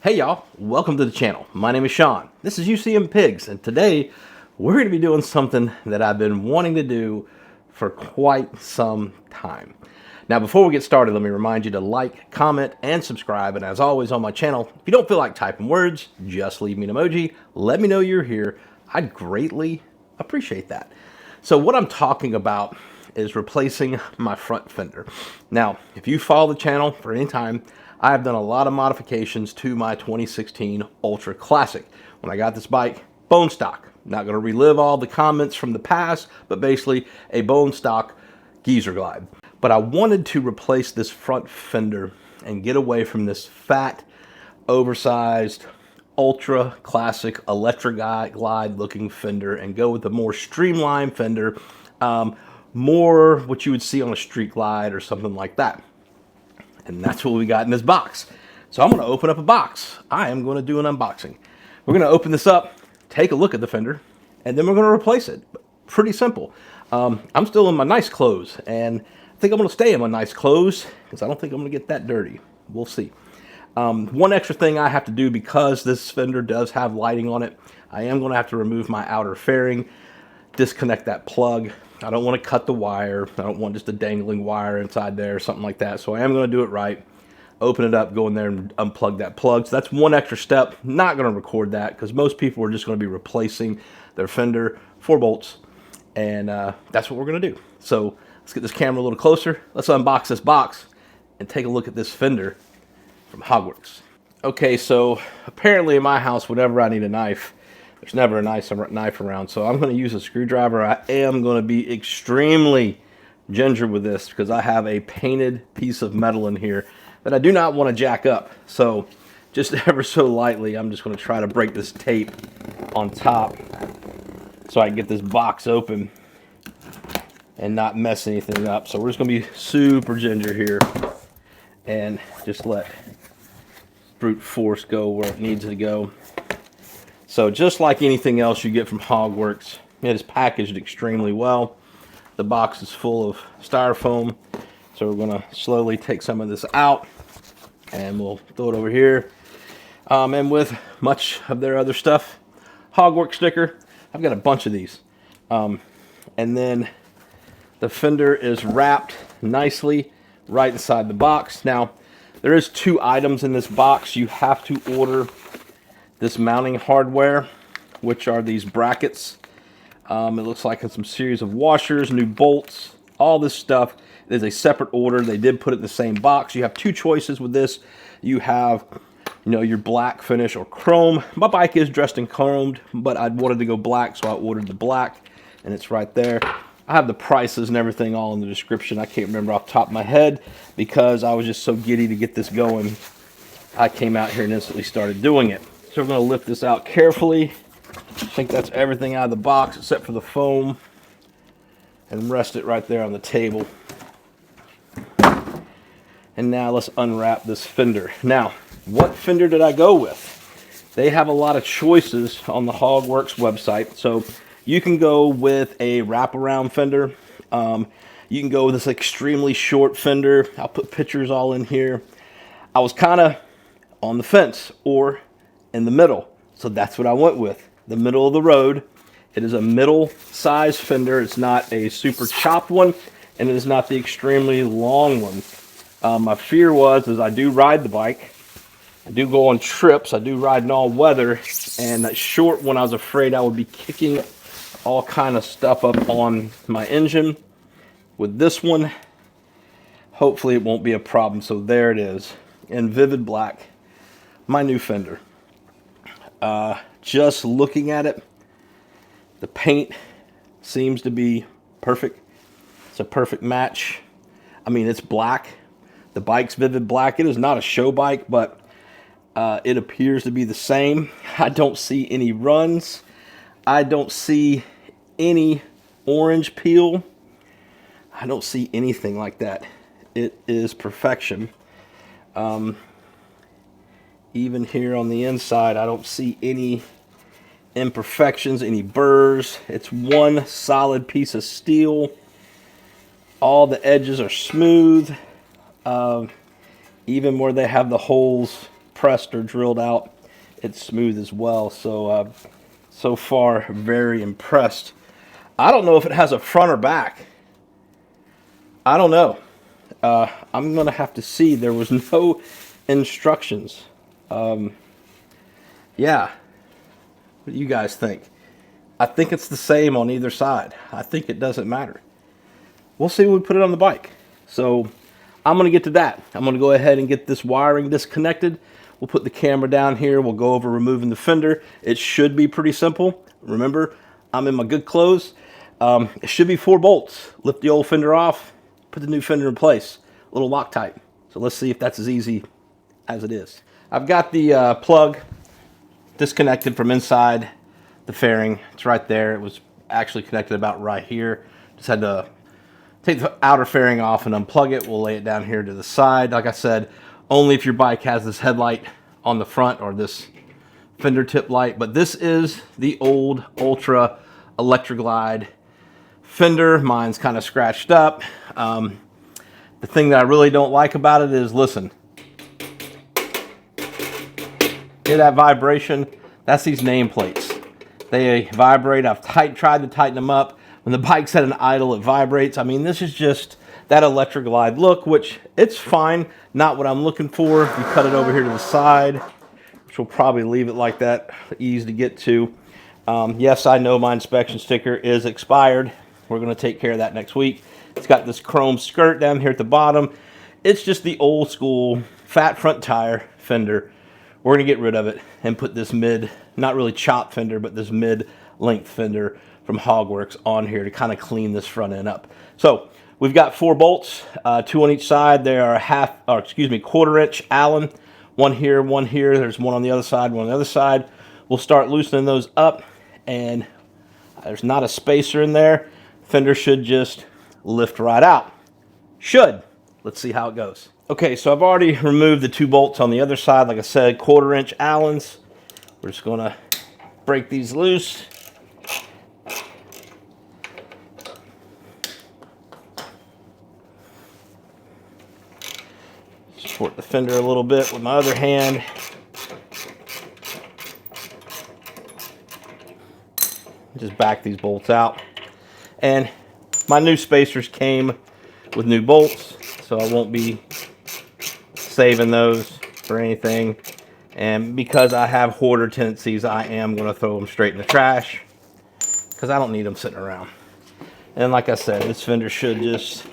Hey y'all, welcome to the channel. My name is Sean. This is UCM Pigs, and today we're going to be doing something that I've been wanting to do for quite some time. Now before we get started, let me remind you to like, comment, and subscribe, and as always on my channel, if you don't feel like typing words, just leave me an emoji, let me know you're here. I'd greatly appreciate that. So what I'm talking about is replacing my front fender. Now, if you follow the channel for any time, I have done a lot of modifications to my 2016 Ultra Classic. When I got this bike, bone stock. Not going to relive all the comments from the past, but basically a bone stock geezer glide. But I wanted to replace this front fender and get away from this fat, oversized, Ultra Classic electric glide looking fender and go with a more streamlined fender, more what you would see on a street glide or something like that. And that's what we got in this box. So I'm going to open up a box. I am going to do an unboxing. We're going to open this up, take a look at the fender, and then we're going to replace it. Pretty simple. I'm still in my nice clothes, and I think I'm going to stay in my nice clothes because I don't think I'm going to get that dirty. We'll see. One extra thing I have to do because this fender does have lighting on it, I am going to have to remove my outer fairing, disconnect that plug. I don't want to cut the wire. I don't want just a dangling wire inside there or something like that. So I am going to do it right. Open it up, go in there and unplug that plug. So that's one extra step. Not going to record that because most people are just going to be replacing their fender, 4 bolts. And that's what we're going to do. So let's get this camera a little closer. Let's unbox this box and take a look at this fender from Hogworks. Okay, so apparently in my house, whenever I need a knife, there's never a nice knife around, so I'm going to use a screwdriver. I am going to be extremely ginger with this because I have a painted piece of metal in here that I do not want to jack up. So just ever so lightly, I'm just going to try to break this tape on top so I can get this box open and not mess anything up. So we're just going to be super ginger here and just let brute force go where it needs to go. So just like anything else you get from Hogworks, it is packaged extremely well. The box is full of styrofoam. So we're going to slowly take some of this out and we'll throw it over here. And with much of their other stuff, Hogworks sticker, I've got a bunch of these. And then the fender is wrapped nicely right inside the box. Now, there is 2 items in this box. You have to order this mounting hardware, which are these brackets. It looks like it's some series of washers, new bolts, all this stuff. It is a separate order. They did put it in the same box. You have 2 choices with this. You have, your black finish or chrome. My bike is dressed in chromed, but I wanted to go black, so I ordered the black, and it's right there. I have the prices and everything all in the description. I can't remember off the top of my head because I was just so giddy to get this going. I came out here and instantly started doing it. So we're going to lift this out carefully. I think that's everything out of the box except for the foam. And rest it right there on the table. And now let's unwrap this fender. Now, what fender did I go with? They have a lot of choices on the Hogworks website. So you can go with a wraparound fender. You can go with this extremely short fender. I'll put pictures all in here. I was kind of on the fence or in the middle. So that's what I went with. The middle of the road. It is a middle size fender. It's not a super chopped one, and it is not the extremely long one. My fear was, as I do ride the bike, I do go on trips, I do ride in all weather, and that short one I was afraid I would be kicking all kind of stuff up on my engine. With this one, hopefully it won't be a problem. So there it is, in vivid black, my new fender. Just looking at it, the paint seems to be perfect. It's a perfect match. I mean, it's black. The bike's vivid black. It is not a show bike, but it appears to be the same. I don't see any runs. I don't see any orange peel. I don't see anything like that. It is perfection. Even here on the inside, I don't see any imperfections, any burrs. It's one solid piece of steel. All the edges are smooth. Even where they have the holes pressed or drilled out, it's smooth as well. So so far, very impressed. I don't know if it has a front or back. I don't know. I'm gonna have to see. There was no instructions. Yeah, what do you guys think? I think it's the same on either side. I think it doesn't matter. We'll see when we put it on the bike. So I'm going to get to that. I'm going to go ahead and get this wiring disconnected. We'll put the camera down here. We'll go over removing the fender. It should be pretty simple. Remember, I'm in my good clothes. It should be 4 bolts. Lift the old fender off, put the new fender in place. A little Loctite. So let's see if that's as easy as it is. I've got the plug disconnected from inside the fairing. It's right there. It was actually connected about right here. Just had to take the outer fairing off and unplug it. We'll lay it down here to the side. Like I said, only if your bike has this headlight on the front or this fender tip light. But this is the old Ultra Electroglide fender. Mine's kind of scratched up. The thing that I really don't like about it is, listen, hear that vibration? That's these nameplates. They vibrate. I've tried to tighten them up. When the bike's at an idle, it vibrates. I mean, this is just that Electroglide look, which it's fine. Not what I'm looking for. If you cut it over here to the side, which will probably leave it like that, easy to get to. Yes, I know my inspection sticker is expired. We're going to take care of that next week. It's got this chrome skirt down here at the bottom. It's just the old school fat front tire fender. We're going to get rid of it and put this not really chop fender, but this mid-length fender from Hogworks on here to kind of clean this front end up. So we've got 4 bolts, 2 on each side. They are quarter-inch Allen. One here, one here. There's one on the other side, one on the other side. We'll start loosening those up, and there's not a spacer in there. Fender should just lift right out. Should. Let's see how it goes. Okay, so I've already removed the 2 bolts on the other side. Like I said, quarter-inch Allens. We're just going to break these loose. Support the fender a little bit with my other hand. Just back these bolts out. And my new spacers came with new bolts, so I won't be saving those for anything. And because I have hoarder tendencies, I am going to throw them straight in the trash because I don't need them sitting around. And like I said, this fender should just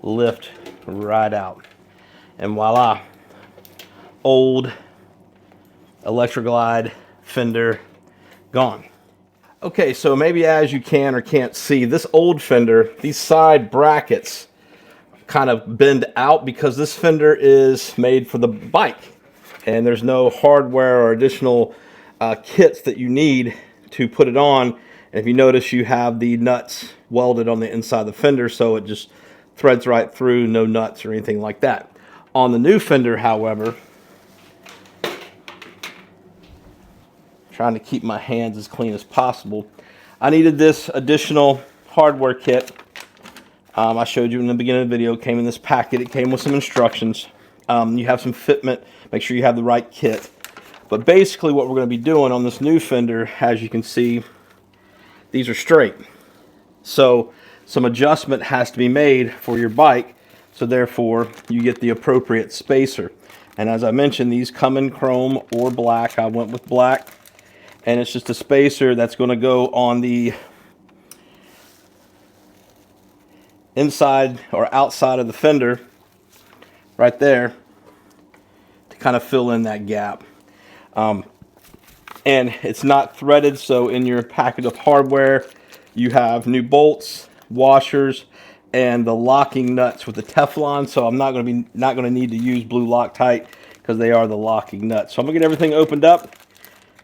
lift right out. And voila, old Electroglide fender gone. Okay, so maybe as you can or can't see, this old fender, these side brackets kind of bend out because this fender is made for the bike. And there's no hardware or additional kits that you need to put it on. And if you notice, you have the nuts welded on the inside of the fender, so it just threads right through, no nuts or anything like that. On the new fender, however, trying to keep my hands as clean as possible, I needed this additional hardware kit. I showed you in the beginning of the video. It came in this packet. It came with some instructions. You have some fitment. Make sure you have the right kit. But basically what we're going to be doing on this new fender, as you can see, these are straight. So some adjustment has to be made for your bike. So therefore, you get the appropriate spacer. And as I mentioned, these come in chrome or black. I went with black. And it's just a spacer that's going to go on the inside or outside of the fender right there to kind of fill in that gap. And it's not threaded, so in your packet of hardware, you have new bolts, washers, and the locking nuts with the Teflon. So I'm not going to need to use blue Loctite because they are the locking nuts. So I'm going to get everything opened up.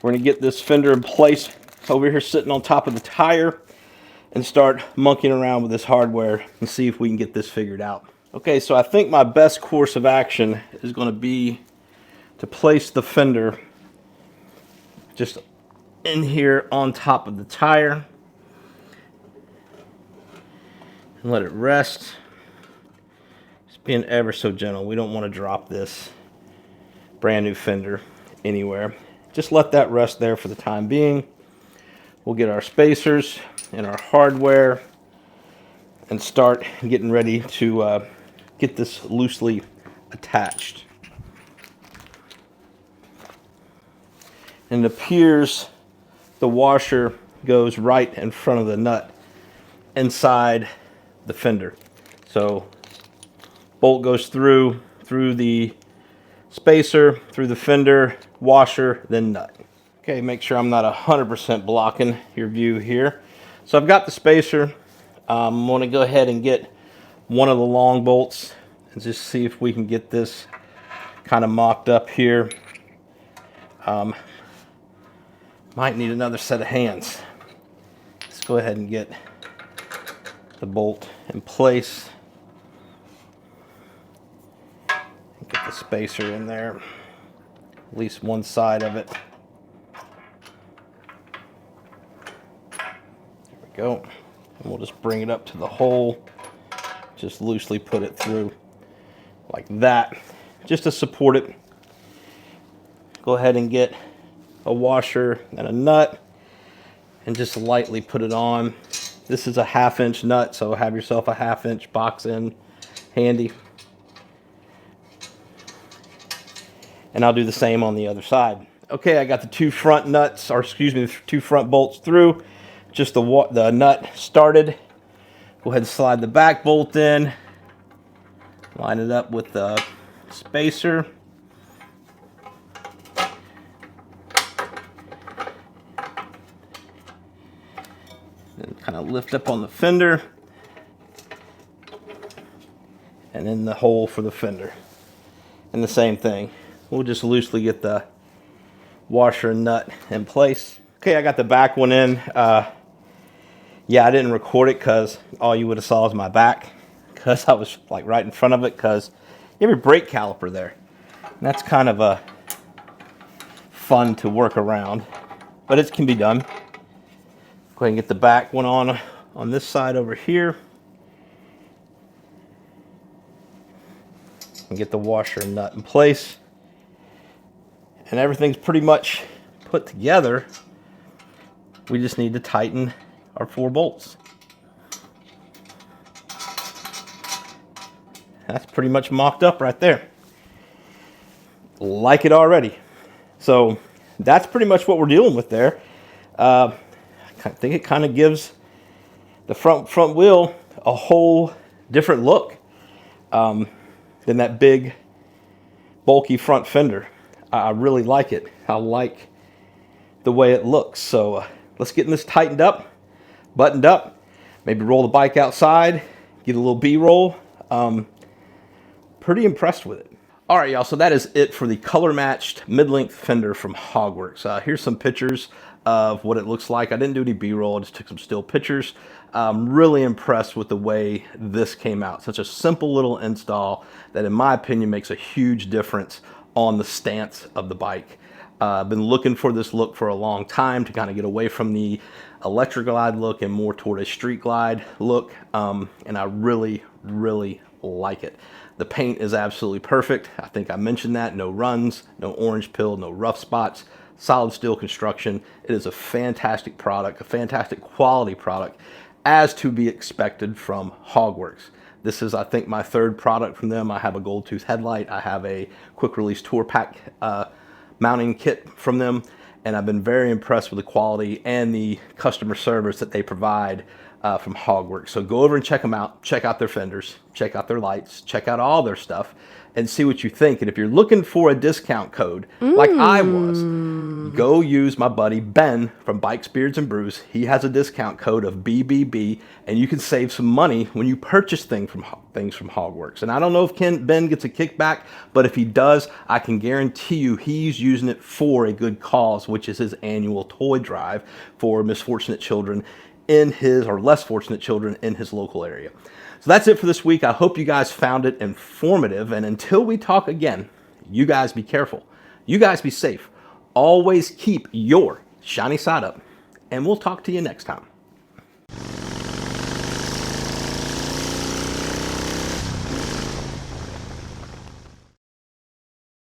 We're going to get this fender in place over here sitting on top of the tire and start monkeying around with this hardware and see if we can get this figured out. Okay, so I think my best course of action is going to be to place the fender just in here on top of the tire and let it rest. Just being ever so gentle. We don't want to drop this brand new fender anywhere. Just let that rest there for the time being. We'll get our spacers and our hardware and start getting ready to get this loosely attached. And it appears the washer goes right in front of the nut inside the fender. So bolt goes through the spacer, through the fender, washer, then nut. Okay, make sure I'm not 100% blocking your view here. So I've got the spacer. I'm going to go ahead and get one of the long bolts and just see if we can get this kind of mocked up here. Might need another set of hands. Let's go ahead and get the bolt in place. Get the spacer in there, at least one side of it. There we go. And we'll just bring it up to the hole. Just loosely put it through like that, just to support it. Go ahead and get a washer and a nut and just lightly put it on. This is a 1/2 inch nut, so have yourself a 1/2 inch box in handy. And I'll do the same on the other side. Okay, I got the two front nuts, or excuse me, the two front bolts through. Just the nut started. Go ahead and slide the back bolt in. Line it up with the spacer. And kind of lift up on the fender. And then the hole for the fender. And the same thing. We'll just loosely get the washer and nut in place. Okay, I got the back one in. Yeah, I didn't record it because all you would have saw is my back, because I was like right in front of it, because you have your brake caliper there. And that's kind of fun to work around, but it can be done. Go ahead and get the back one on this side over here. And get the washer and nut in place. And everything's pretty much put together. We just need to tighten our 4 bolts. That's pretty much mocked up right there. Like it already. So that's pretty much what we're dealing with there. I think it kind of gives the front wheel a whole different look than that big bulky front fender. I really like it. I like the way it looks. So let's get this tightened up, buttoned up, maybe roll the bike outside, get a little B-roll. Pretty impressed with it. All right, y'all, so that is it for the color-matched mid-length fender from Hogworks. Here's some pictures of what it looks like. I didn't do any B-roll, I just took some still pictures. I'm really impressed with the way this came out. Such a simple little install that, in my opinion, makes a huge difference on the stance of the bike. I've been looking for this look for a long time to kind of get away from the electric glide look and more toward a street glide look, and I really, really like it. The paint is absolutely perfect. I think I mentioned that. No runs, no orange pill, no rough spots, solid steel construction. It is a fantastic product, a fantastic quality product, as to be expected from Hogworks. This is, I think, my 3rd product from them. I have a gold tooth headlight. I have a quick release tour pack mounting kit from them, and I've been very impressed with the quality and the customer service that they provide from Hogworks. So go over and check them out. Check out their fenders, check out their lights, check out all their stuff, and see what you think. And if you're looking for a discount code, like I was, go use my buddy Ben from Bikes, Beards, and Brews. He has a discount code of BBB, and you can save some money when you purchase things from Hogworks. And I don't know if Ben gets a kickback, but if he does, I can guarantee you he's using it for a good cause, which is his annual toy drive for misfortunate children in his, or less fortunate children in his local area. So that's it for this week. I hope you guys found it informative. And until we talk again, you guys be careful. You guys be safe. Always keep your shiny side up. And we'll talk to you next time.